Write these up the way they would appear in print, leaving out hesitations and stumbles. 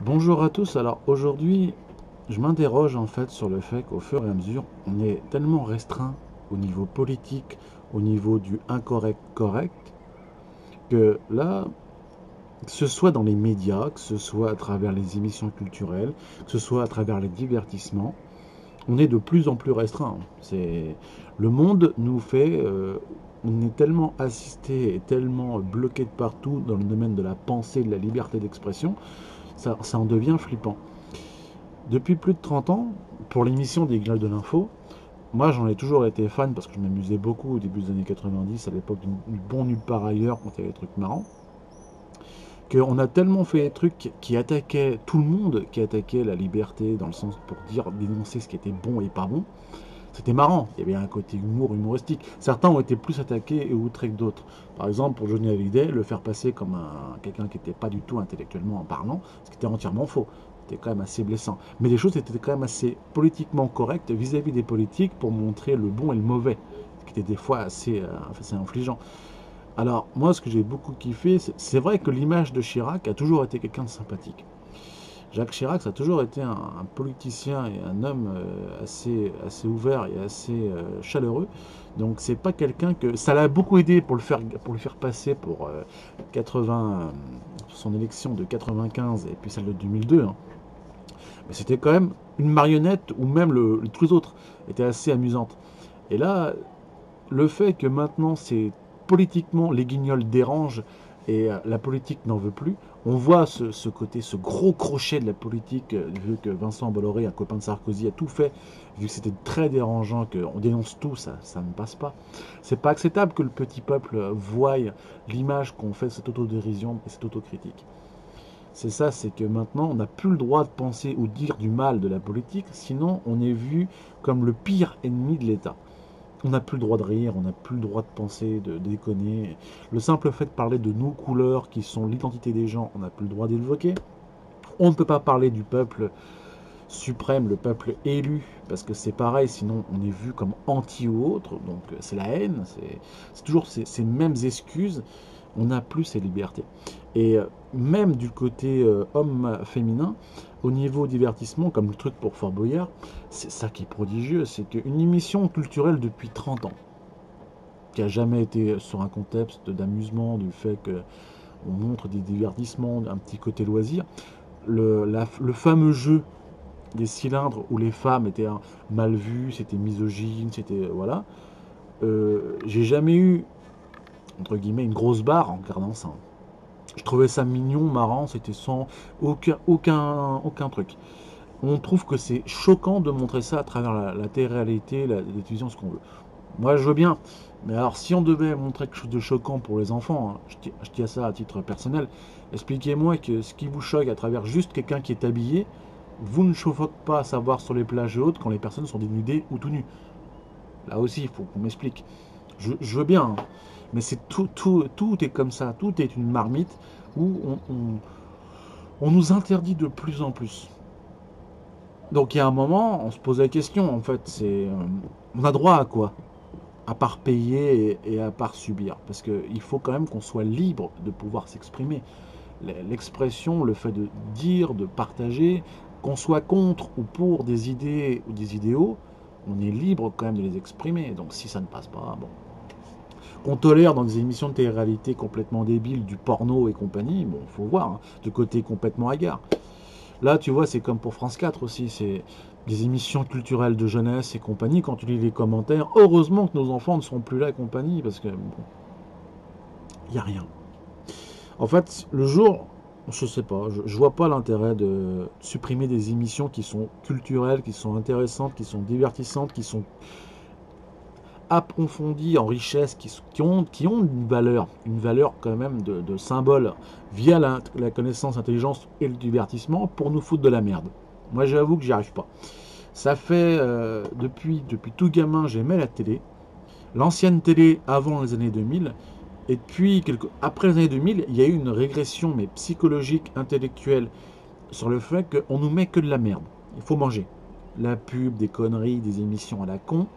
Bonjour à tous. Alors aujourd'hui, je m'interroge en fait sur le fait qu'au fur et à mesure, on est tellement restreint au niveau politique, au niveau du incorrect correct, que là, que ce soit dans les médias, que ce soit à travers les émissions culturelles, que ce soit à travers les divertissements, on est de plus en plus restreint. C'est le monde nous fait, on est tellement assisté et tellement bloqué de partout dans le domaine de la pensée, de la liberté d'expression, ça en devient flippant. Depuis plus de 30 ans, pour l'émission des Guignols de l'Info, moi j'en ai toujours été fan parce que je m'amusais beaucoup au début des années 90, à l'époque du bon nulle part ailleurs quand il y avait des trucs marrants, qu'on a tellement fait des trucs qui attaquaient tout le monde, qui attaquaient la liberté dans le sens pour dire, dénoncer ce qui était bon et pas bon. C'était marrant, il y avait un côté humoristique. Certains ont été plus attaqués et outrés que d'autres. Par exemple, pour Johnny Hallyday, le faire passer comme quelqu'un qui n'était pas du tout intellectuellement en parlant, ce qui était entièrement faux. C'était quand même assez blessant. Mais les choses étaient quand même assez politiquement correctes vis-à-vis des politiques pour montrer le bon et le mauvais, ce qui était des fois assez infligeant. Alors, moi, ce que j'ai beaucoup kiffé, c'est vrai que l'image de Chirac a toujours été quelqu'un de sympathique. Jacques Chirac, ça a toujours été un politicien et un homme assez ouvert et assez chaleureux. Donc c'est pas quelqu'un que ça l'a beaucoup aidé pour le faire passer pour 80 son élection de 95 et puis celle de 2002. Hein. Mais c'était quand même une marionnette ou même tous les autres étaient assez amusantes. Et là, le fait que maintenant c'est politiquement les guignols dérangent et la politique n'en veut plus, on voit ce côté, ce gros crochet de la politique, vu que Vincent Bolloré, un copain de Sarkozy, a tout fait, vu que c'était très dérangeant, qu'on dénonce tout, ça ne passe pas. C'est pas acceptable que le petit peuple voie l'image qu'on fait de cette autodérision et cette autocritique. C'est ça, c'est que maintenant on n'a plus le droit de penser ou dire du mal de la politique, sinon on est vu comme le pire ennemi de l'État. On n'a plus le droit de rire, on n'a plus le droit de penser, de déconner. Le simple fait de parler de nos couleurs, qui sont l'identité des gens, on n'a plus le droit d'évoquer. On ne peut pas parler du peuple suprême, le peuple élu, parce que c'est pareil, sinon on est vu comme anti ou autre, donc c'est la haine, c'est toujours ces mêmes excuses, on n'a plus ces libertés. Et même du côté homme-féminin, au niveau divertissement, comme le truc pour Fort Boyard, c'est ça qui est prodigieux, c'est qu'une émission culturelle depuis 30 ans, qui a jamais été sur un contexte d'amusement, du fait qu'on montre des divertissements, un petit côté loisir, le fameux jeu des cylindres où les femmes étaient mal vues, c'était misogyne, c'était voilà. J'ai jamais eu entre guillemets une grosse barre en regardant ça. Je trouvais ça mignon, marrant, c'était sans aucun truc. On trouve que c'est choquant de montrer ça à travers la télé-réalité, la télévision, ce qu'on veut. Moi, je veux bien. Mais alors, si on devait montrer quelque chose de choquant pour les enfants, hein, je dis ça à titre personnel, expliquez-moi que ce qui vous choque à travers juste quelqu'un qui est habillé, vous ne choque pas à savoir sur les plages et autres quand les personnes sont dénudées ou tout nues. Là aussi, il faut qu'on m'explique. Je veux bien, hein, mais c'est tout est comme ça, tout est une marmite où on nous interdit de plus en plus. Donc il y a un moment, on se pose la question, en fait, on a droit à quoi? À part payer et à part subir. Parce qu'il faut quand même qu'on soit libre de pouvoir s'exprimer. L'expression, le fait de dire, de partager, qu'on soit contre ou pour des idées ou des idéaux, on est libre quand même de les exprimer. Donc si ça ne passe pas, bon. Qu'on tolère dans des émissions de télé-réalité complètement débiles, du porno et compagnie, bon, faut voir, hein, de côté complètement hagard. Là, tu vois, c'est comme pour France 4 aussi, c'est des émissions culturelles de jeunesse et compagnie. Quand tu lis les commentaires, heureusement que nos enfants ne seront plus là et compagnie, parce que, bon, il n'y a rien. En fait, le jour, je sais pas, je vois pas l'intérêt de supprimer des émissions qui sont culturelles, qui sont intéressantes, qui sont divertissantes, qui sont approfondies en richesse, qui ont une valeur quand même de symbole via la connaissance, l'intelligence et le divertissement pour nous foutre de la merde. Moi, j'avoue que j'y arrive pas. Ça fait depuis tout gamin, j'aimais la télé. L'ancienne télé avant les années 2000. Et puis, après les années 2000, il y a eu une régression, mais psychologique, intellectuelle, sur le fait qu'on nous met que de la merde. Il faut manger. La pub, des conneries, des émissions à la con.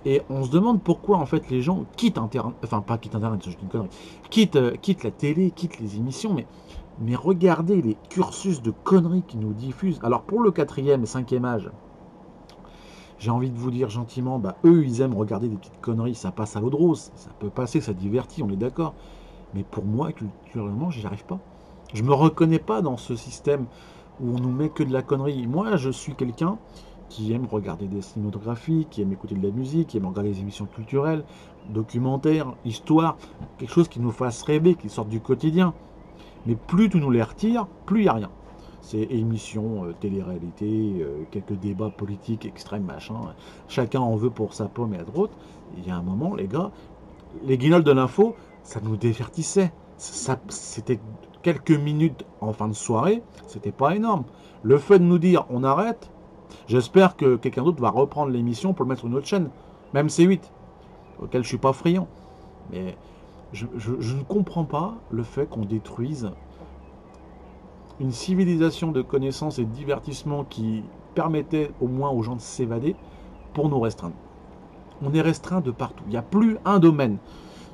Et on se demande pourquoi, en fait, les gens quittent Internet. Enfin, pas quittent Internet, je dis une connerie. Quittent la télé, quittent les émissions, mais Mais regardez les cursus de conneries qui nous diffusent. Alors pour le 4e et 5e âge, j'ai envie de vous dire gentiment, bah, eux, ils aiment regarder des petites conneries, ça passe à l'eau de rose, ça peut passer, ça divertit, on est d'accord. Mais pour moi, culturellement, j'y arrive pas. Je me reconnais pas dans ce système où on nous met que de la connerie. Moi, je suis quelqu'un qui aime regarder des cinématographies, qui aime écouter de la musique, qui aime regarder des émissions culturelles, documentaires, histoire, quelque chose qui nous fasse rêver, qui sorte du quotidien. Mais plus tu nous les retires, plus il n'y a rien. C'est émissions, télé-réalité, quelques débats politiques extrêmes, machin. Chacun en veut pour sa pomme et à droite. Il y a un moment, les gars, les guignols de l'info, ça nous divertissait. C'était quelques minutes en fin de soirée, c'était pas énorme. Le fait de nous dire on arrête, j'espère que quelqu'un d'autre va reprendre l'émission pour le mettre sur une autre chaîne, même C8, auquel je suis pas friand. Mais je ne comprends pas le fait qu'on détruise une civilisation de connaissances et de divertissement qui permettait au moins aux gens de s'évader pour nous restreindre. On est restreint de partout. Il n'y a plus un domaine,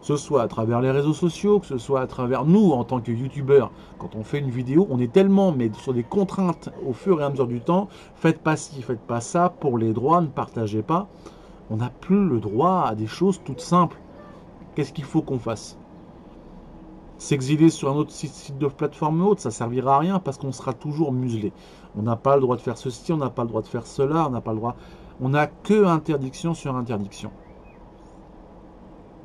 que ce soit à travers les réseaux sociaux, que ce soit à travers nous en tant que youtubeurs. Quand on fait une vidéo, on est tellement mais sur des contraintes au fur et à mesure du temps. Faites pas ci, faites pas ça, pour les droits, ne partagez pas. On n'a plus le droit à des choses toutes simples. Qu'est-ce qu'il faut qu'on fasse? S'exiler sur un autre site de plateforme ou autre, ça servira à rien parce qu'on sera toujours muselé. On n'a pas le droit de faire ceci, on n'a pas le droit de faire cela, on n'a pas le droit. On n'a que interdiction sur interdiction.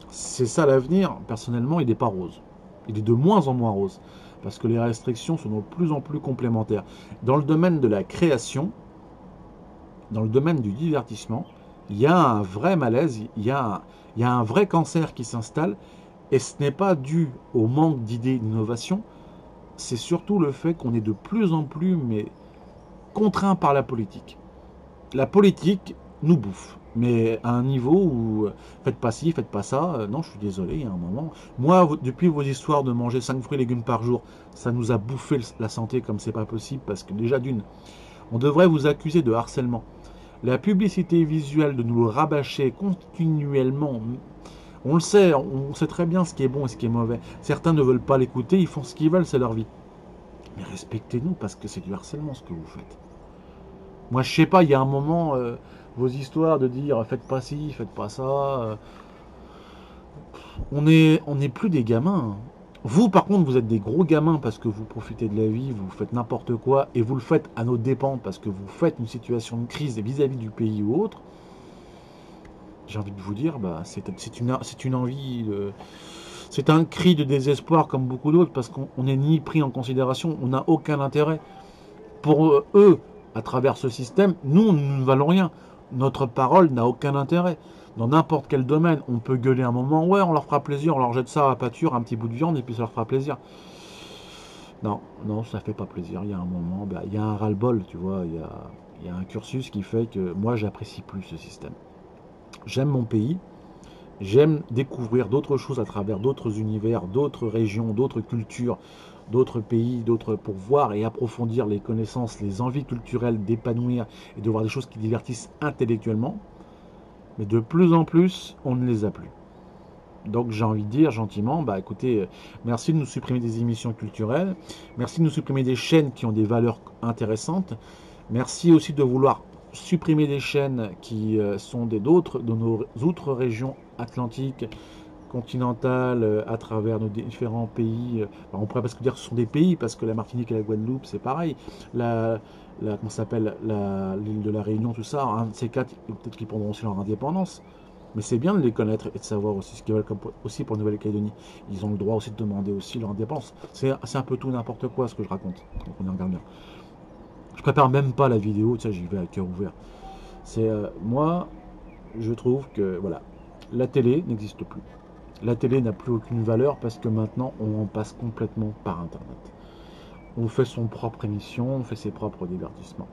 C'est ça l'avenir. Personnellement, il n'est pas rose. Il est de moins en moins rose parce que les restrictions sont de plus en plus complémentaires. Dans le domaine de la création, dans le domaine du divertissement, il y a un vrai malaise, il y a un vrai cancer qui s'installe. Et ce n'est pas dû au manque d'idées d'innovation, c'est surtout le fait qu'on est de plus en plus mais contraint par la politique. La politique nous bouffe, mais à un niveau où faites pas ci, faites pas ça. Non, je suis désolé, il y a un moment. Moi, depuis vos histoires de manger 5 fruits et légumes par jour, ça nous a bouffé la santé comme c'est pas possible parce que déjà d'une, on devrait vous accuser de harcèlement. La publicité visuelle de nous rabâcher continuellement. On le sait, on sait très bien ce qui est bon et ce qui est mauvais. Certains ne veulent pas l'écouter, ils font ce qu'ils veulent, c'est leur vie. Mais respectez-nous parce que c'est du harcèlement ce que vous faites. Moi, je sais pas, il y a un moment, vos histoires de dire faites pas ci, faites pas ça. On n'est plus des gamins. Vous, par contre, vous êtes des gros gamins parce que vous profitez de la vie, vous faites n'importe quoi et vous le faites à nos dépens parce que vous faites une situation de crise vis-à-vis du pays ou autre. J'ai envie de vous dire, bah, c'est une envie, c'est un cri de désespoir comme beaucoup d'autres parce qu'on n'est ni pris en considération, on n'a aucun intérêt. Pour eux, à travers ce système, nous ne valons rien. Notre parole n'a aucun intérêt. Dans n'importe quel domaine, on peut gueuler un moment, ouais, on leur fera plaisir, on leur jette ça à la pâture, un petit bout de viande et puis ça leur fera plaisir. Non, non, ça fait pas plaisir. Il y a un moment, bah, il y a un ras-le-bol, tu vois, il y a un cursus qui fait que moi, j'apprécie plus ce système. J'aime mon pays, j'aime découvrir d'autres choses à travers d'autres univers, d'autres régions, d'autres cultures, d'autres pays, pour voir et approfondir les connaissances, les envies culturelles, d'épanouir et de voir des choses qui divertissent intellectuellement. Mais de plus en plus, on ne les a plus. Donc j'ai envie de dire gentiment, bah écoutez, merci de nous supprimer des émissions culturelles, merci de nous supprimer des chaînes qui ont des valeurs intéressantes, merci aussi de vouloir supprimer des chaînes qui sont d'autres de nos autres régions atlantiques, continentales, à travers nos différents pays. On pourrait presque dire que ce sont des pays, parce que la Martinique et la Guadeloupe, c'est pareil. Comment s'appelle, l'île de la Réunion, tout ça, un de ces quatre, peut-être qu'ils prendront aussi leur indépendance. Mais c'est bien de les connaître et de savoir aussi ce qu'ils veulent aussi pour Nouvelle-Calédonie. Ils ont le droit aussi de demander aussi leur indépendance. C'est un peu tout n'importe quoi ce que je raconte. Donc on y regarde bien. Je prépare même pas la vidéo, tu sais, j'y vais à cœur ouvert. C'est moi, je trouve que voilà, la télé n'existe plus. La télé n'a plus aucune valeur parce que maintenant on en passe complètement par Internet. On fait son propre émission, on fait ses propres divertissements.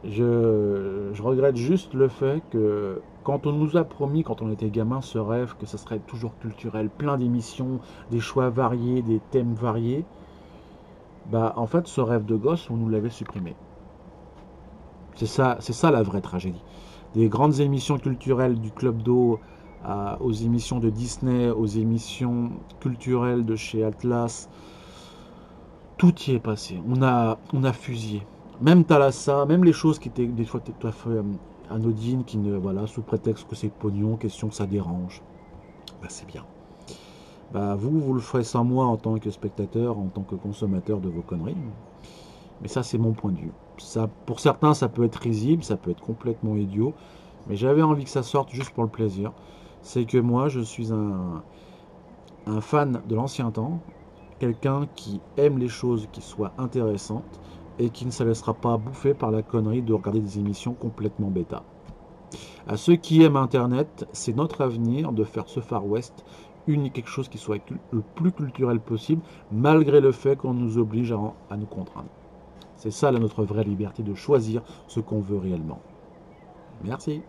Je regrette juste le fait que quand on nous a promis, quand on était gamin, ce rêve que ça serait toujours culturel, plein d'émissions, des choix variés, des thèmes variés, bah en fait ce rêve de gosse, on nous l'avait supprimé. C'est ça la vraie tragédie. Des grandes émissions culturelles du Club d'eau aux émissions de Disney, aux émissions culturelles de chez Atlas, tout y est passé. On a fusillé. Même Thalassa, même les choses qui étaient des fois tout à fait anodines, qui ne, voilà, sous prétexte que c'est pognon, question que ça dérange. Bah, c'est bien. Bah, vous le ferez sans moi en tant que spectateur, en tant que consommateur de vos conneries. Mais ça, c'est mon point de vue. Ça, pour certains, ça peut être risible, ça peut être complètement idiot. Mais j'avais envie que ça sorte juste pour le plaisir. C'est que moi, je suis un fan de l'ancien temps, quelqu'un qui aime les choses qui soient intéressantes et qui ne se laissera pas bouffer par la connerie de regarder des émissions complètement bêta. À ceux qui aiment Internet, c'est notre avenir de faire ce Far West quelque chose qui soit le plus culturel possible, malgré le fait qu'on nous oblige à nous contraindre. C'est ça notre vraie liberté de choisir ce qu'on veut réellement. Merci.